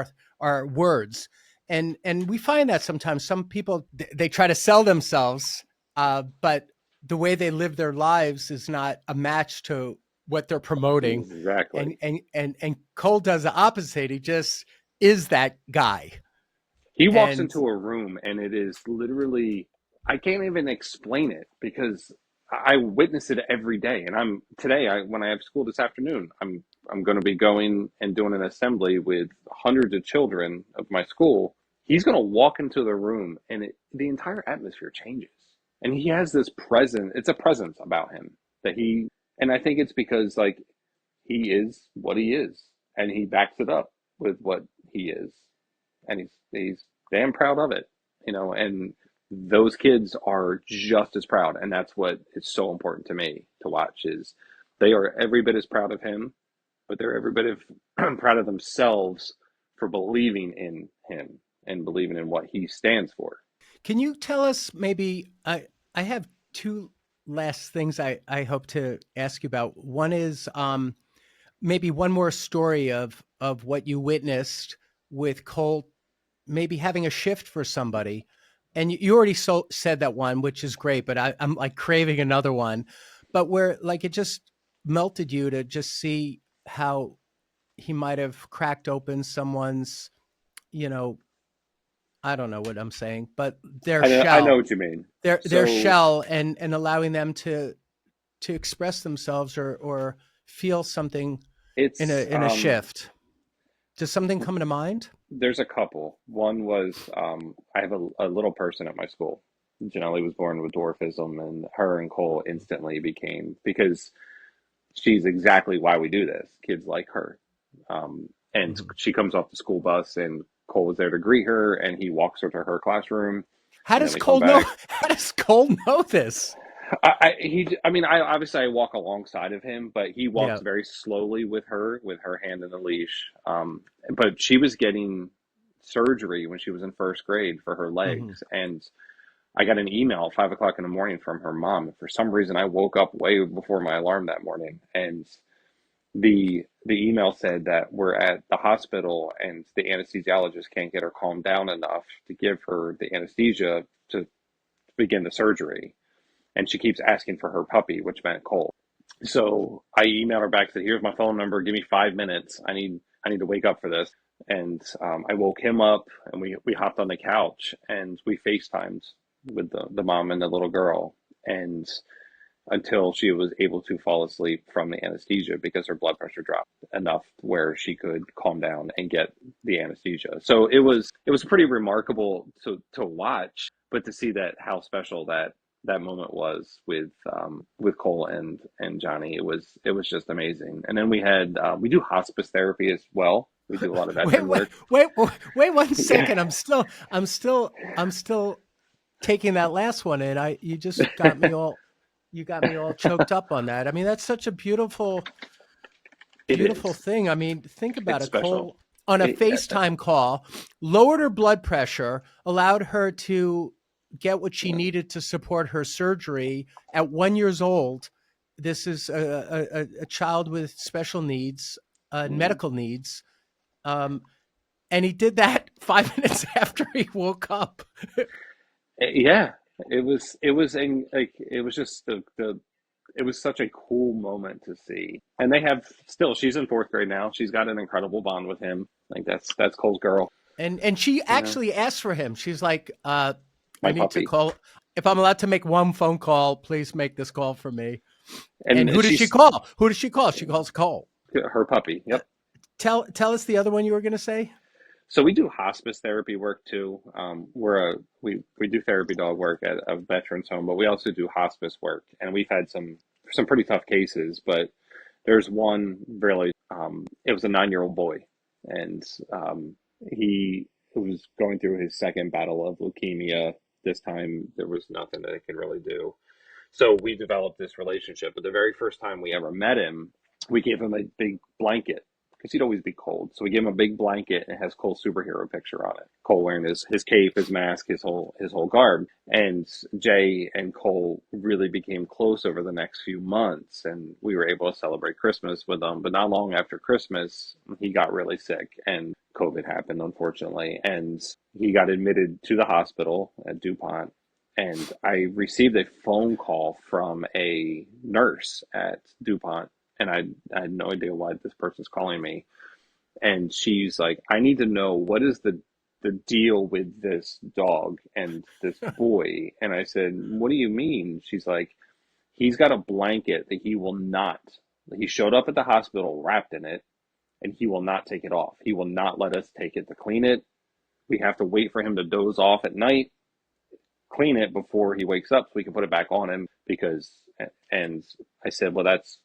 our words. And we find that sometimes some people, they try to sell themselves, but the way they live their lives is not a match to what they're promoting. Exactly. And Cole does the opposite. He just is that guy. He walks And into a room and it is literally, I can't even explain it because I witness it every day. And when I have school this afternoon, I'm going to be going and doing an assembly with hundreds of children of my school. He's going to walk into the room and the entire atmosphere changes. And he has this presence, it's a presence about him that and I think it's because like he is what he is and he backs it up with what he is, and he's damn proud of it. And those kids are just as proud, and that's what is so important to me to watch is they are every bit as proud of him, but they're every bit of proud of themselves for believing in him and believing in what he stands for. can you tell us, maybe, I have two last things I hope to ask you about. One is, maybe one more story of what you witnessed with Cole, maybe having a shift for somebody. And you already said that one, which is great, but I'm like craving another one. But where, like, it just melted you to just see how he might have cracked open someone's, you know, I don't know what I'm saying, but their I know shell, what you mean. their So shell, and allowing them to express themselves, or feel something in a it's in a shift. Does something come to mind? there's a couple. One was I have a little person at my school. Janelle was born with dwarfism, and her and Cole instantly became, because she's exactly why we do this. Kids like her. And Mhm. she comes off the school bus, and Cole was there to greet her, and he walks her to her classroom, How and then does we come Cole know? back. How does Cole know this? I mean, I obviously I walk alongside of him, but he walks Yeah. very slowly with her hand in the leash. But she was getting surgery when she was in first grade for her Hmm. legs, and I got an email at 5 o'clock in the morning from her mom. For some reason, I woke up way before my alarm that morning, and the email said that we're at the hospital and the anesthesiologist can't get her calmed down enough to give her the anesthesia to begin the surgery, and she keeps asking for her puppy, which meant Cole. So I emailed her back, said, "Here's my phone number. Give me 5 minutes. I need to wake up for this." And I woke him up, and we hopped on the couch and we FaceTimed with the mom and the little girl, and until she was able to fall asleep from the anesthesia because her blood pressure dropped enough where she could calm down and get the anesthesia. So it was pretty remarkable to watch, but to see that how special that moment was with Cole and Johnny, it was just amazing. And then we do hospice therapy as well. We do a lot of Wait, veteran wait, work. wait, wait one Yeah. second. I'm still taking that last one in. You just got me all. You got me all choked up on that. I mean, that's such a beautiful, It beautiful is. thing. I mean, think about It's it. special. Cole, on a It, FaceTime call, lowered her blood pressure, allowed her to get what she yeah. needed to support her surgery at 1 years old. This is a child with special needs, Mm. medical needs. Um, and he did that 5 minutes after he woke up. Yeah, it was just the it was such a cool moment to see. And they have still, she's in fourth grade now. She's got an incredible bond with him. Like that's Cole's girl, And she you know, actually asked for him. She's like, I my need to puppy. call. If I'm allowed to make one phone call, please make this call for me. And And who does she she's call? Who does she call? She calls Cole. her puppy. Uh, Yep. tell us the other one you were going to say. So we do hospice therapy work too. We do therapy dog work at a veterans home, but we also do hospice work. And we've had some pretty tough cases, but there's one really. It was a 9-year-old boy, and he was going through his second battle of leukemia. This time there was nothing that it could really do. So we developed this relationship. But the very first time we ever met him, we gave him a big blanket because he'd always be cold. So we gave him a big blanket and it has Cole's superhero picture on it. Cole wearing his cape, his mask, his whole garb. And Jay and Cole really became close over the next few months, and we were able to celebrate Christmas with them. But not long after Christmas, he got really sick, and COVID happened, unfortunately, and he got admitted to the hospital at DuPont, and I received a phone call from a nurse at DuPont, and I had no idea why this person's calling me. And she's like, I need to know what is the deal with this dog and this boy. And I said, what do you mean? She's like, he's got a blanket that he will not. He showed up at the hospital wrapped in it, and he will not take it off. He will not let us take it to clean it. We have to wait for him to doze off at night, clean it before he wakes up so we can put it back on him because and I said, well, that's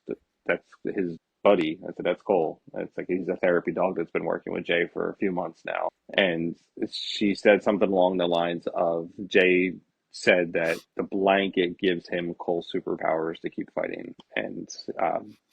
his buddy. I said, that's Cole. It's like he's a therapy dog that's been working with Jay for a few months now. And she said something along the lines of Jay said that the blanket gives him Cole's superpowers to keep fighting. And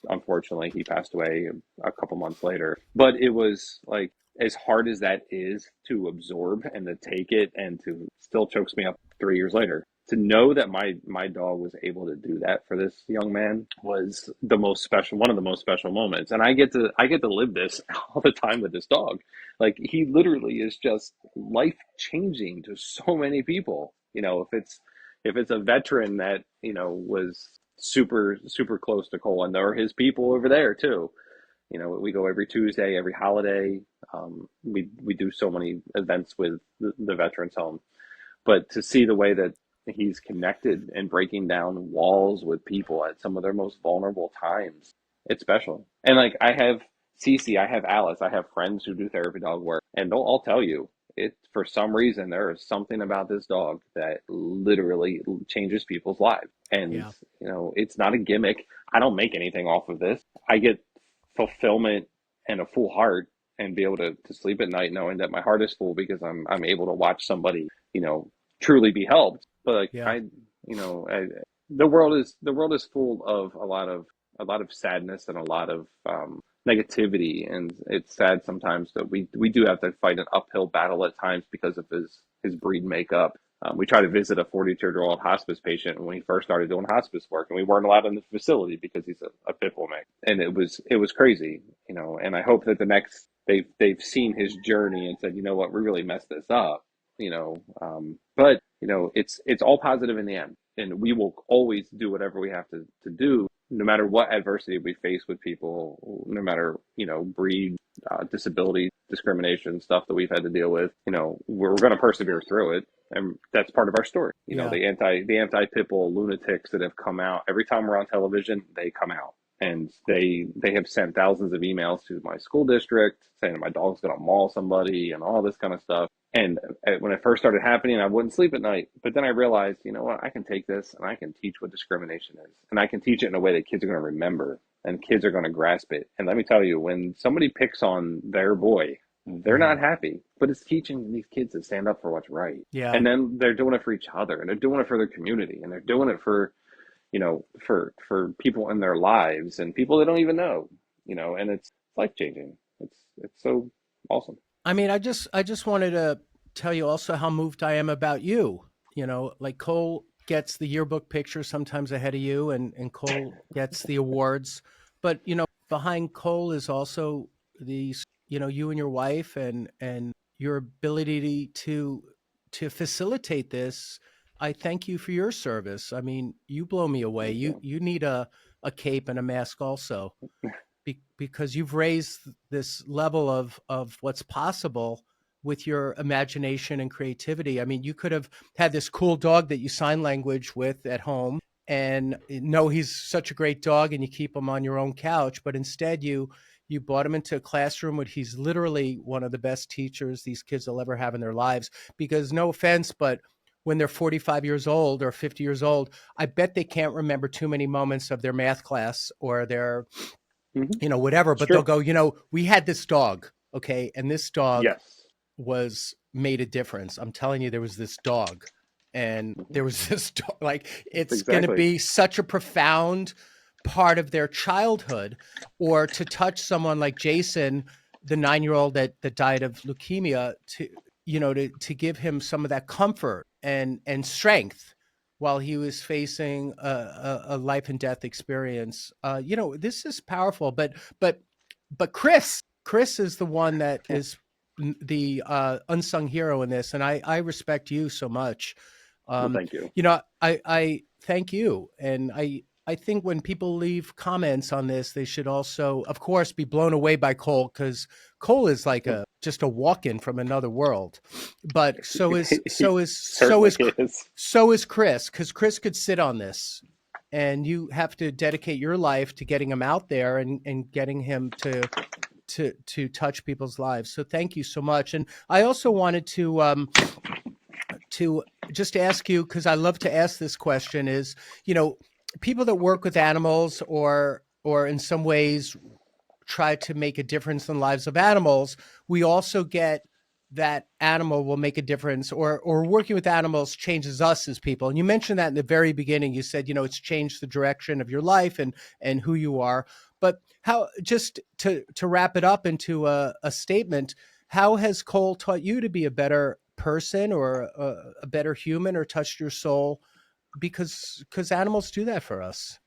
unfortunately, he passed away a couple months later. But it was like, as hard as that is to absorb and to take it and to still chokes me up 3 years later. To know that my dog was able to do that for this young man was the most special, one of the most special moments. And I get to live this all the time with this dog. Like he literally is just life changing to so many people. If it's a veteran that, was super, super close to Cole, and there are his people over there too. We go every Tuesday, every holiday. We do so many events with the veterans home, but to see the way that he's connected and breaking down walls with people at some of their most vulnerable times, it's special. And like I have Cece, I have Alice, I have friends who do therapy dog work, and they'll all tell you it for some reason there is something about this dog that literally changes people's lives. And Yeah. it's not a gimmick. I don't make anything off of this. I get fulfillment and a full heart and be able to sleep at night knowing that my heart is full because I'm able to watch somebody, truly be helped. But like Yeah. the world is full of a lot of sadness and a lot of negativity, and it's sad sometimes that we do have to fight an uphill battle at times because of his breed makeup. We tried to visit a 42-year-old hospice patient when he first started doing hospice work, and we weren't allowed in the facility because he's a pit bull mix, and it was crazy, And I hope that the next they've seen his journey and said, you know what, we really messed this up, but it's all positive in the end, and we will always do whatever we have to do, no matter what adversity we face with people, no matter breed, disability, discrimination, stuff that we've had to deal with. We're going to persevere through it, and that's part of our story. Yeah. The anti pit bull lunatics that have come out every time we're on television, they come out. And they have sent thousands of emails to my school district saying that my dog's going to maul somebody and all this kind of stuff. And when it first started happening, I wouldn't sleep at night. But then I realized, you know what? I can take this and I can teach what discrimination is. And I can teach it in a way that kids are going to remember and kids are going to grasp it. And let me tell you, when somebody picks on their boy, they're Hmm. not happy. But it's teaching these kids to stand up for what's right. Yeah. And then they're doing it for each other, and they're doing it for their community, and they're doing it for for people in their lives and people they don't even know, and it's life changing. It's so awesome. I mean, I just wanted to tell you also how moved I am about you. Like Cole gets the yearbook picture sometimes ahead of you, and Cole gets the awards. But behind Cole is also these, you and your wife, and your ability to facilitate this. I thank you for your service. I mean, you blow me away. Thank you. You need a cape and a mask also, because you've raised this level of what's possible with your imagination and creativity. I mean, you could have had this cool dog that you sign language with at home and know he's such a great dog and you keep him on your own couch, but instead you brought him into a classroom where he's literally one of the best teachers these kids will ever have in their lives. Because no offense, but when they're 45 years old or 50 years old, I bet they can't remember too many moments of their math class or their Hmm. whatever, It's but they'll true. go, we had this dog, okay, and this dog Yes. was made a difference. I'm telling you, there was this dog, and Hmm. there was this dog. Like, it's going to Exactly. be such a profound part of their childhood. Or to touch someone like Jason, the 9-year old that died of leukemia, to give him some of that comfort and strength while he was facing a life and death experience. This is powerful. But Chris is the one that is the unsung hero in this, and I respect you so much. Well, thank you. I thank you, and I think when people leave comments on this, they should also, of course, be blown away by Cole, because Cole is like a just a walk-in from another world. But so is He so is so certainly is is. so is Chris, because Chris could sit on this, and you have to dedicate your life to getting him out there and getting him to touch people's lives. So thank you so much. And I also wanted to just ask you, because I love to ask this question, is people that work with animals or in some ways try to make a difference in the lives of animals, we also get that animal will make a difference, or working with animals changes us as people. And you mentioned that in the very beginning. You said, it's changed the direction of your life and who you are. But how, just to wrap it up into a statement, how has Cole taught you to be a better person or a better human, or touched your soul? Because animals do that for us.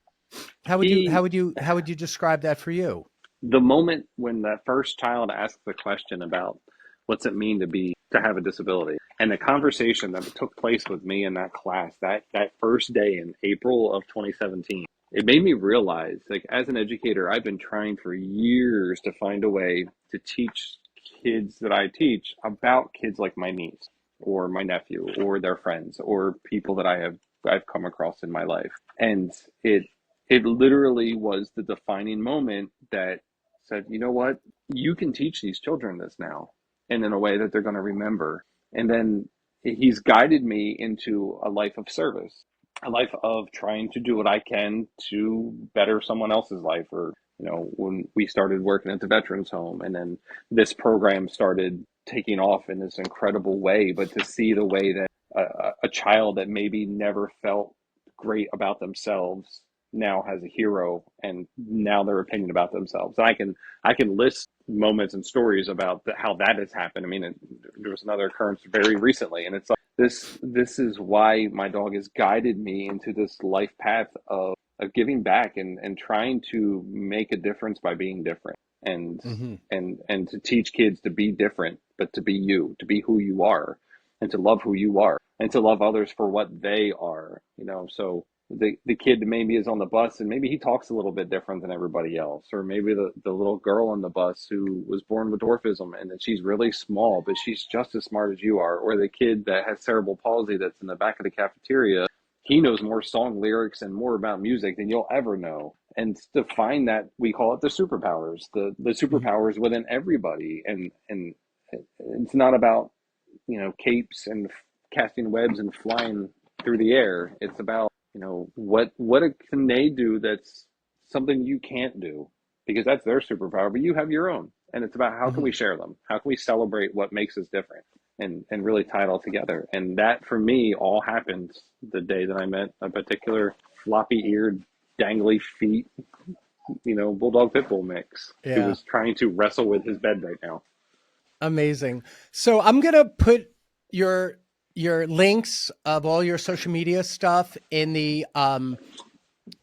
How would you how He would you how would you describe that for you? The moment when that first child asked the question about what's it mean to have a disability, and the conversation that took place with me in that class that first day in April of 2017, it made me realize, like, as an educator, I've been trying for years to find a way to teach kids that I teach about kids like my niece or my nephew or their friends or people that I've come across in my life. And it literally was the defining moment that said, you know what, you can teach these children this now, and in a way that they're going to remember. And then he's guided me into a life of service, a life of trying to do what I can to better someone else's life. Or, when we started working at the veterans home, and then this program started taking off in this incredible way, but to see the way that a child that maybe never felt great about themselves now has a hero, and now their opinion about themselves. And I can list moments and stories about how that has happened. I mean, there was another occurrence very recently, and it's like this is why my dog has guided me into this life path of giving back and trying to make a difference by being different, and Hmm. and to teach kids to be different, but to be you, to be who you are, and to love who you are, and to love others for what they are. So the kid maybe is on the bus and maybe he talks a little bit different than everybody else, or maybe the little girl on the bus who was born with dwarfism and that she's really small but she's just as smart as you are, or the kid that has cerebral palsy that's in the back of the cafeteria, he knows more song lyrics and more about music than you'll ever know. And to find that, we call it the superpowers, the Hmm. superpowers within everybody. And it's not about capes and casting webs and flying through the air. It's about what can they do that's something you can't do, because that's their superpower, but you have your own. And it's about how can we Hmm. share them? How can we celebrate what makes us different, and really tie it all together? And that for me all happened the day that I met a particular floppy-eared, dangly feet, bulldog pit bull mix who Yeah. is trying to wrestle with his bed right now. Amazing. So I'm gonna put your your links of all your social media stuff in the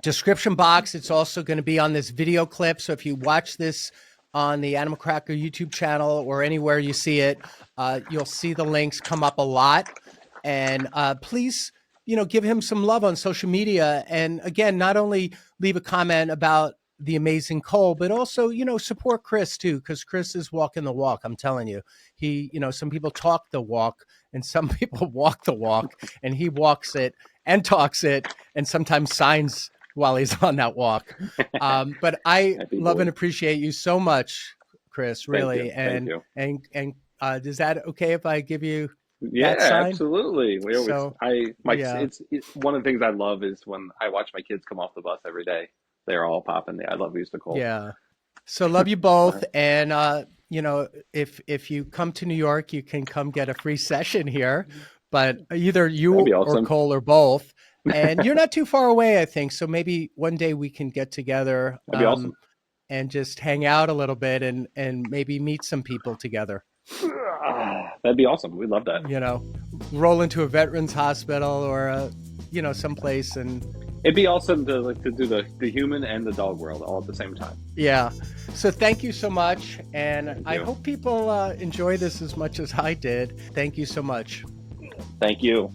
description box. It's also going to be on this video clip. So if you watch this on the Animal Cracker YouTube channel or anywhere you see it, you'll see the links come up a lot. And please, give him some love on social media. And again, not only leave a comment about the amazing Cole, but also, support Chris too, because Chris is walking the walk. I'm telling you, some people talk the walk and some people walk the walk, and he walks it and talks it and sometimes signs while he's on that walk. But I Happy love and boy. appreciate you so much, Chris, Thank you. really. Thank And you. is that okay if I give you that Yeah, sign? absolutely. We always, So I, my, yeah, it's one of the things I love is when I watch my kids come off the bus every day. They're all popping the I love yous, Nicole. yeah. So love you both. And if you come to New York, you can come get a free session here. But either That'd you be or awesome. Cole or both. And you're not too far away, I think. So maybe one day we can get together That'd be awesome. and just hang out a little bit and maybe meet some people together. That'd be awesome. We'd love that. You know, roll into a veterans hospital or someplace. And It'd be awesome to do the human and the dog world all at the same time. yeah. So thank you so much, and Thank I you. hope people enjoy this as much as I did. Thank you so much. Thank you.